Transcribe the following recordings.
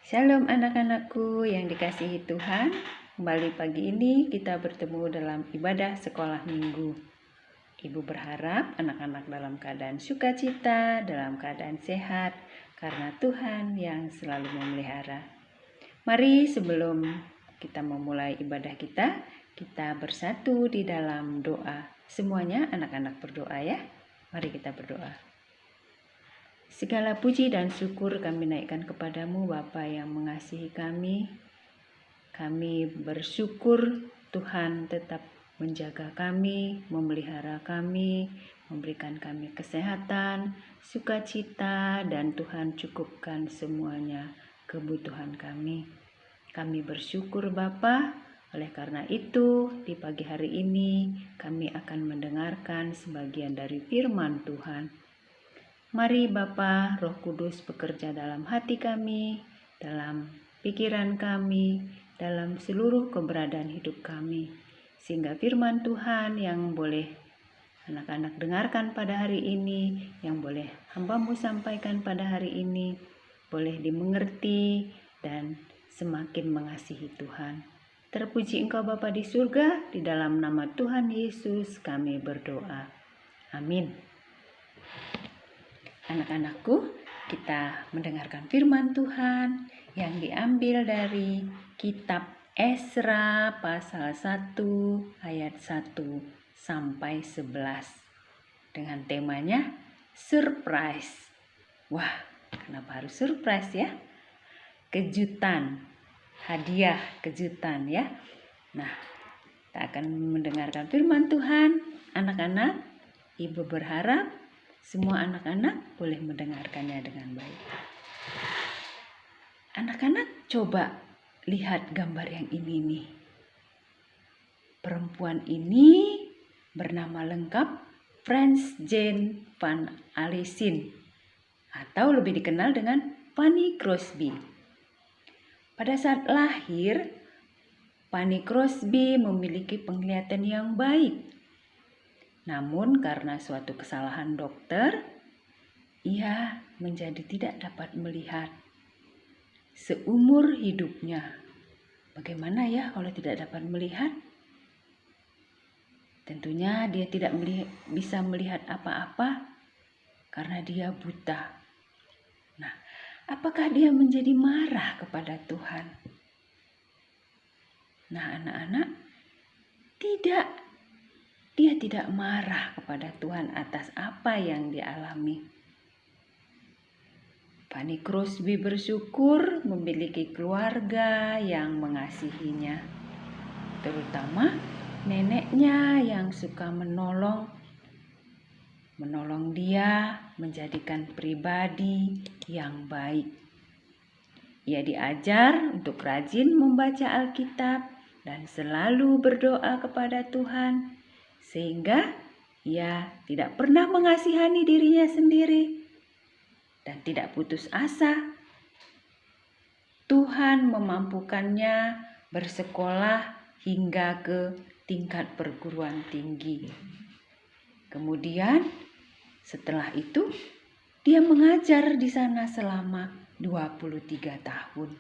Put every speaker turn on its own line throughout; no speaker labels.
Shalom anak-anakku yang dikasihi Tuhan. Kembali pagi ini kita bertemu dalam ibadah sekolah minggu. Ibu berharap anak-anak dalam keadaan sukacita, dalam keadaan sehat, karena Tuhan yang selalu memelihara. Mari sebelum kita memulai ibadah kita bersatu di dalam doa. Semuanya anak-anak berdoa ya. Mari kita berdoa. Segala puji dan syukur kami naikkan kepadamu Bapa yang mengasihi kami. Kami bersyukur Tuhan tetap menjaga kami, memelihara kami, memberikan kami kesehatan, sukacita, dan Tuhan cukupkan semuanya kebutuhan kami. Kami bersyukur Bapa, oleh karena itu di pagi hari ini kami akan mendengarkan sebagian dari firman Tuhan. Mari Bapa, Roh Kudus bekerja dalam hati kami, dalam pikiran kami, dalam seluruh keberadaan hidup kami. Sehingga firman Tuhan yang boleh anak-anak dengarkan pada hari ini, yang boleh hamba-Mu sampaikan pada hari ini, boleh dimengerti dan semakin mengasihi Tuhan. Terpuji Engkau Bapa di surga, di dalam nama Tuhan Yesus kami berdoa. Amin. Anak-anakku, kita mendengarkan firman Tuhan yang diambil dari kitab Esra pasal 1 ayat 1 sampai 11 dengan temanya surprise. Wah, kenapa harus surprise ya? Kejutan, hadiah kejutan ya. Nah, kita akan mendengarkan firman Tuhan. Anak-anak, Ibu berharap semua anak-anak boleh mendengarkannya dengan baik. Anak-anak coba lihat gambar yang ini nih. Perempuan ini bernama lengkap Frans Jane van Alesen atau lebih dikenal dengan Fanny Crosby. Pada saat lahir, Fanny Crosby memiliki penglihatan yang baik. Namun karena suatu kesalahan dokter, ia menjadi tidak dapat melihat seumur hidupnya. Bagaimana ya kalau tidak dapat melihat? Tentunya dia tidak bisa melihat apa-apa karena dia buta. Nah, apakah dia menjadi marah kepada Tuhan? Nah, anak-anak, tidak. Dia tidak marah kepada Tuhan atas apa yang dialami. Fanny Crosby bersyukur memiliki keluarga yang mengasihinya, terutama neneknya yang suka menolong dia menjadikan pribadi yang baik. Ia diajar untuk rajin membaca Alkitab dan selalu berdoa kepada Tuhan, sehingga ia tidak pernah mengasihani dirinya sendiri dan tidak putus asa. Tuhan memampukannya bersekolah hingga ke tingkat perguruan tinggi. Kemudian setelah itu dia mengajar di sana selama 23 tahun.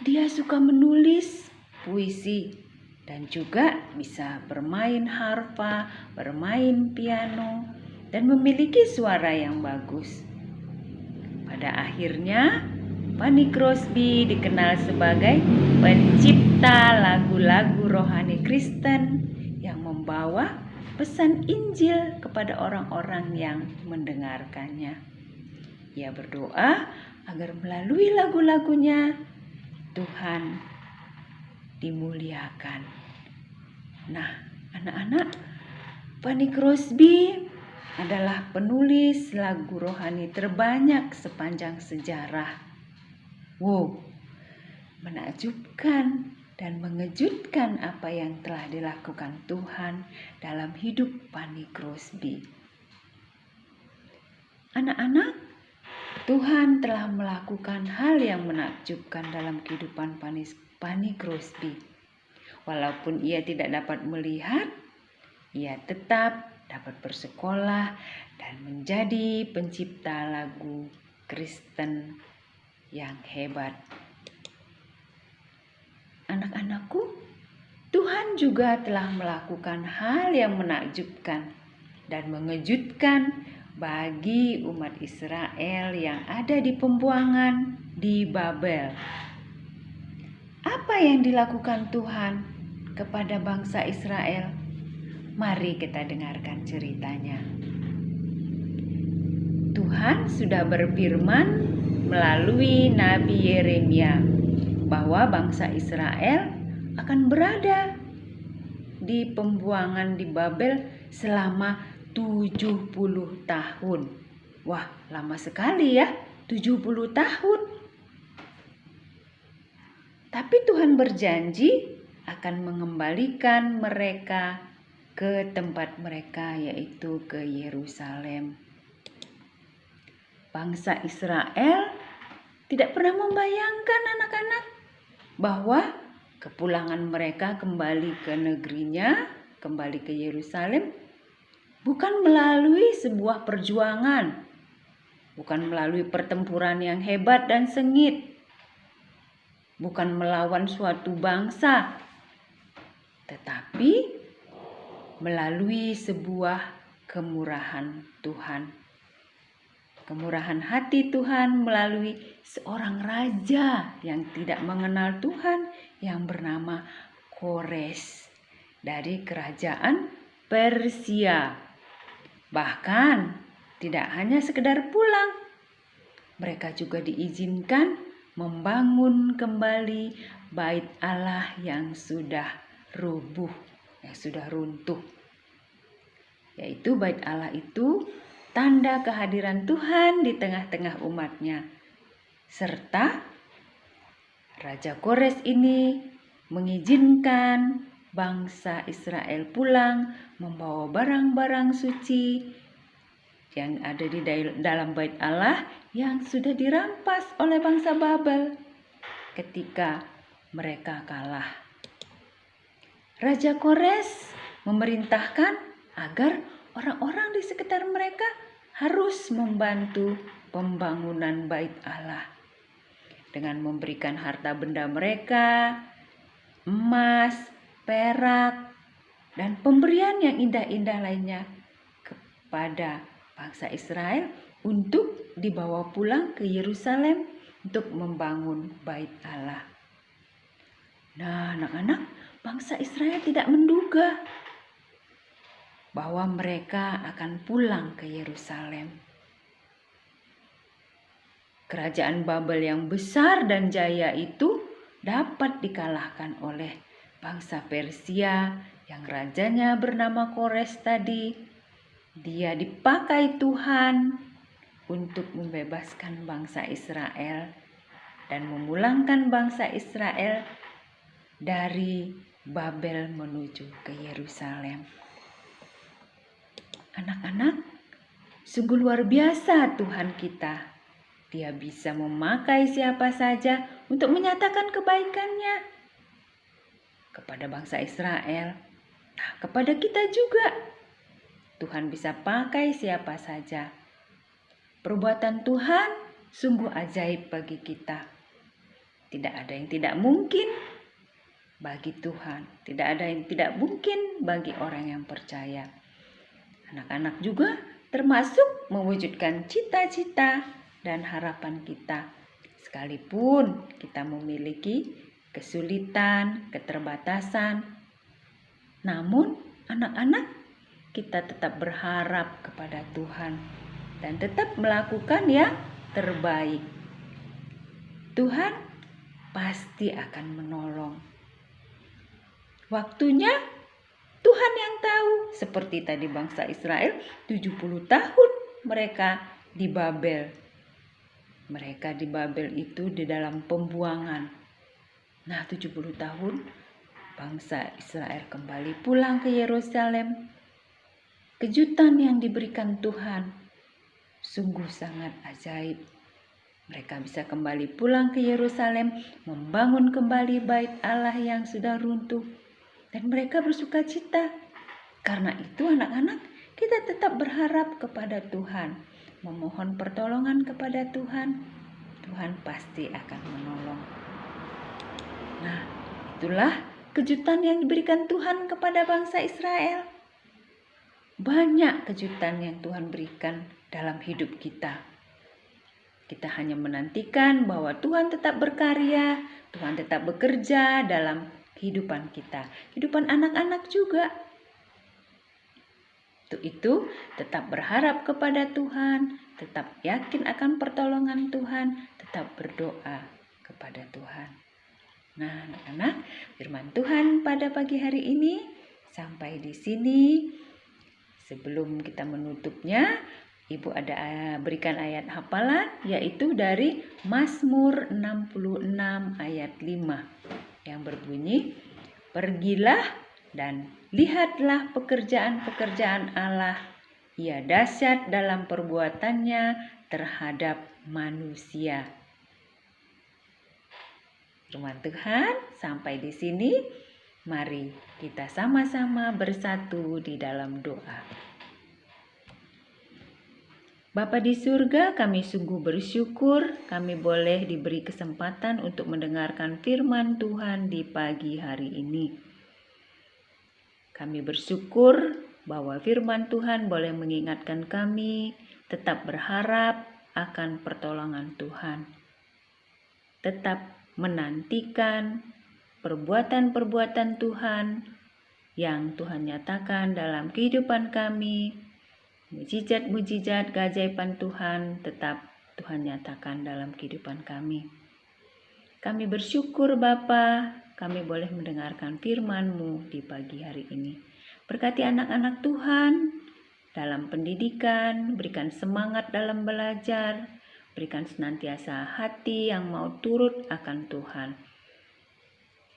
Dia suka menulis puisi dan juga bisa bermain harpa, bermain piano, dan memiliki suara yang bagus. Pada akhirnya, Fanny Crosby dikenal sebagai pencipta lagu-lagu rohani Kristen yang membawa pesan Injil kepada orang-orang yang mendengarkannya. Ia berdoa agar melalui lagu-lagunya Tuhan dimuliakan. Nah, anak-anak, Fanny Crosby adalah penulis lagu rohani terbanyak sepanjang sejarah. Wow, menakjubkan dan mengejutkan apa yang telah dilakukan Tuhan dalam hidup Fanny Crosby. Anak-anak, Tuhan telah melakukan hal yang menakjubkan dalam kehidupan Fanny Crosby. Walaupun ia tidak dapat melihat, ia tetap dapat bersekolah dan menjadi pencipta lagu Kristen yang hebat. Anak-anakku, Tuhan juga telah melakukan hal yang menakjubkan dan mengejutkan bagi umat Israel yang ada di pembuangan di Babel. Apa yang dilakukan Tuhan kepada bangsa Israel? Mari kita dengarkan ceritanya. Tuhan sudah berfirman melalui Nabi Yeremia bahwa bangsa Israel akan berada di pembuangan di Babel selama 70 tahun. Wah, lama sekali ya, 70 tahun. Tapi Tuhan berjanji akan mengembalikan mereka ke tempat mereka, yaitu ke Yerusalem. Bangsa Israel tidak pernah membayangkan anak-anak bahwa kepulangan mereka kembali ke negerinya, kembali ke Yerusalem, bukan melalui sebuah perjuangan, bukan melalui pertempuran yang hebat dan sengit, bukan melawan suatu bangsa, tetapi melalui sebuah kemurahan Tuhan. Kemurahan hati Tuhan melalui seorang raja yang tidak mengenal Tuhan yang bernama Kores dari kerajaan Persia. Bahkan tidak hanya sekedar pulang, mereka juga diizinkan membangun kembali bait Allah yang sudah rubuh, yang sudah runtuh. Yaitu bait Allah itu tanda kehadiran Tuhan di tengah-tengah umatnya. Serta Raja Kores ini mengizinkan bangsa Israel pulang membawa barang-barang suci yang ada di dalam bait Allah yang sudah dirampas oleh bangsa Babel ketika mereka kalah. Raja Kores memerintahkan agar orang-orang di sekitar mereka harus membantu pembangunan bait Allah dengan memberikan harta benda mereka, emas, perak, dan pemberian yang indah-indah lainnya kepada bangsa Israel untuk dibawa pulang ke Yerusalem untuk membangun bait Allah. Nah, anak-anak, bangsa Israel tidak menduga bahwa mereka akan pulang ke Yerusalem. Kerajaan Babel yang besar dan jaya itu dapat dikalahkan oleh bangsa Persia yang rajanya bernama Kores tadi. Dia dipakai Tuhan untuk membebaskan bangsa Israel dan memulangkan bangsa Israel dari Babel menuju ke Yerusalem. Anak-anak, sungguh luar biasa Tuhan kita. Dia bisa memakai siapa saja untuk menyatakan kebaikannya kepada bangsa Israel. Nah, kepada kita juga. Tuhan bisa pakai siapa saja. Perbuatan Tuhan sungguh ajaib bagi kita. Tidak ada yang tidak mungkin bagi Tuhan. Tidak ada yang tidak mungkin bagi orang yang percaya. Anak-anak juga termasuk mewujudkan cita-cita dan harapan kita. Sekalipun kita memiliki kesulitan, keterbatasan. Namun anak-anak kita tetap berharap kepada Tuhan dan tetap melakukan yang terbaik. Tuhan pasti akan menolong. Waktunya Tuhan yang tahu, seperti tadi bangsa Israel 70 tahun mereka di Babel. Mereka di Babel itu di dalam pembuangan. Nah, 70 tahun bangsa Israel kembali pulang ke Yerusalem. Kejutan yang diberikan Tuhan sungguh sangat ajaib. Mereka bisa kembali pulang ke Yerusalem, membangun kembali bait Allah yang sudah runtuh. Dan mereka bersuka cita. Karena itu anak-anak, kita tetap berharap kepada Tuhan. Memohon pertolongan kepada Tuhan. Tuhan pasti akan menolong. Nah, itulah kejutan yang diberikan Tuhan kepada bangsa Israel. Banyak kejutan yang Tuhan berikan dalam hidup kita. Kita hanya menantikan bahwa Tuhan tetap berkarya, Tuhan tetap bekerja dalam kehidupan kita, kehidupan anak-anak juga. Untuk itu, tetap berharap kepada Tuhan, tetap yakin akan pertolongan Tuhan, tetap berdoa kepada Tuhan. Nah, anak-anak, firman Tuhan pada pagi hari ini sampai di sini. Sebelum kita menutupnya, Ibu ada berikan ayat hafalan, yaitu dari Mazmur 66 ayat 5 yang berbunyi, "Pergilah dan lihatlah pekerjaan-pekerjaan Allah. Ia dahsyat dalam perbuatannya terhadap manusia." Firman Tuhan sampai di sini. Mari kita sama-sama bersatu di dalam doa. Bapa di surga, kami sungguh bersyukur kami boleh diberi kesempatan untuk mendengarkan firman Tuhan di pagi hari ini. Kami bersyukur bahwa firman Tuhan boleh mengingatkan kami tetap berharap akan pertolongan Tuhan. Tetap menantikan perbuatan-perbuatan Tuhan yang Tuhan nyatakan dalam kehidupan kami. Mujizat-mujizat keajaiban Tuhan tetap Tuhan nyatakan dalam kehidupan kami. Kami bersyukur Bapa, kami boleh mendengarkan firman-Mu di pagi hari ini. Berkati anak-anak Tuhan dalam pendidikan, berikan semangat dalam belajar, berikan senantiasa hati yang mau turut akan Tuhan,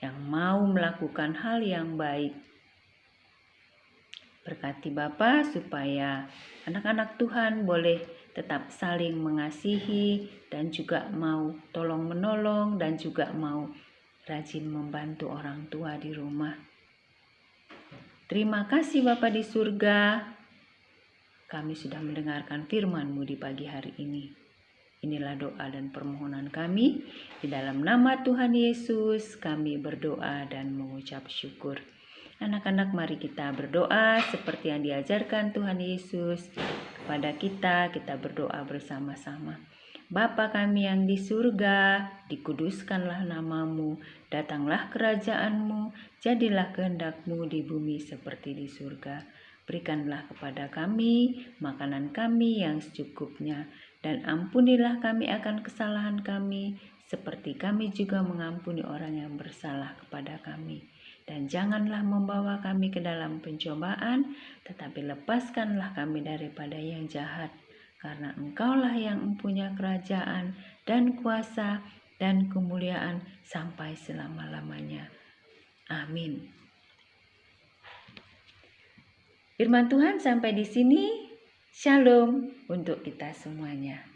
yang mau melakukan hal yang baik. Berkati Bapa supaya anak-anak Tuhan boleh tetap saling mengasihi dan juga mau tolong menolong dan juga mau rajin membantu orang tua di rumah. Terima kasih Bapa di surga, kami sudah mendengarkan firman-Mu di pagi hari ini. Inilah doa dan permohonan kami. Di dalam nama Tuhan Yesus kami berdoa dan mengucap syukur. Anak-anak, mari kita berdoa seperti yang diajarkan Tuhan Yesus kepada kita. Kita berdoa bersama-sama. Bapa kami yang di surga, dikuduskanlah nama-Mu, datanglah kerajaan-Mu, jadilah kehendak-Mu di bumi seperti di surga. Berikanlah kepada kami makanan kami yang secukupnya, dan ampunilah kami akan kesalahan kami, seperti kami juga mengampuni orang yang bersalah kepada kami. Dan janganlah membawa kami ke dalam pencobaan, tetapi lepaskanlah kami daripada yang jahat. Karena Engkaulah yang mempunyai kerajaan dan kuasa dan kemuliaan sampai selama-lamanya. Amin. Firman Tuhan sampai di sini. Shalom untuk kita semuanya.